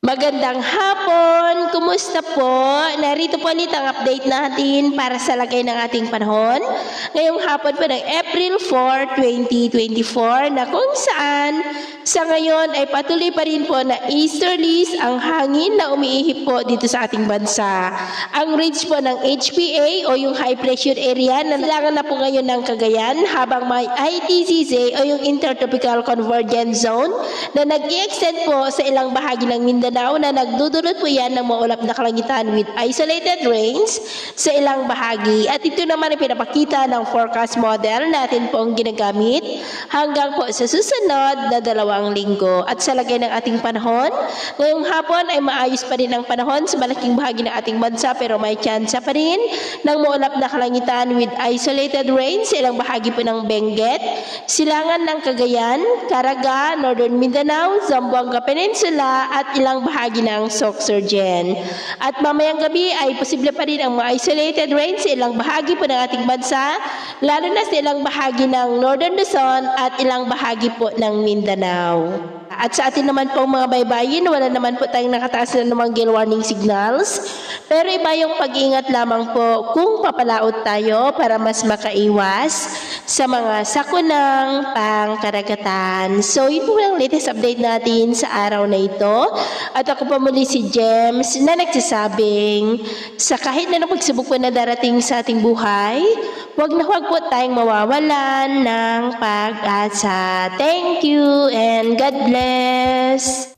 Magandang hapon! Kumusta po? Narito po ulit ang update natin para sa lagay ng ating panahon. Ngayong hapon po ng April 4, 2024 na kung saan sa ngayon ay patuloy pa rin po na easterlies ang hangin na umiihip po dito sa ating bansa. Ang range po ng HPA o yung high pressure area na silangan na po ngayon ng Cagayan habang may ITCZ o yung Intertropical Convergence Zone na nag-i-extend po sa ilang bahagi ng Mindanao na nagdudulot po yan ng maulap na kalangitan with isolated rains sa ilang bahagi. At ito naman ay pinapakita ng forecast model natin pong ginagamit hanggang po sa susunod na 2 linggo. At sa lagay ng ating panahon, ngayong hapon ay maayos pa rin ang panahon sa malaking bahagi ng ating bansa pero may tsansa pa rin ng maulap na kalangitan with isolated rains sa ilang bahagi po ng Benguet, silangan ng Cagayan, Caraga, Northern Mindanao, Zamboanga Peninsula at ilang bahagi ng Sorsogon. At mamayang gabi ay posible pa rin ang mga isolated rains sa ilang bahagi po ng ating bansa, lalo na sa ilang bahagi ng Northern Luzon at ilang bahagi po ng Mindanao. At sa atin naman po mga baybayin, wala naman po tayong nakataas na namang gale warning signals. Pero iba yung pag-iingat lamang po kung papalaot tayo para mas makaiwas sa mga sakunang pangkaragatan. So yun po ang latest update natin sa araw na ito. At ako pa muli si James na nagsasabing sa kahit na pagsubok po na darating sa ating buhay, huwag na huwag po tayong mawawalan ng pag-asa. Thank you and God bless!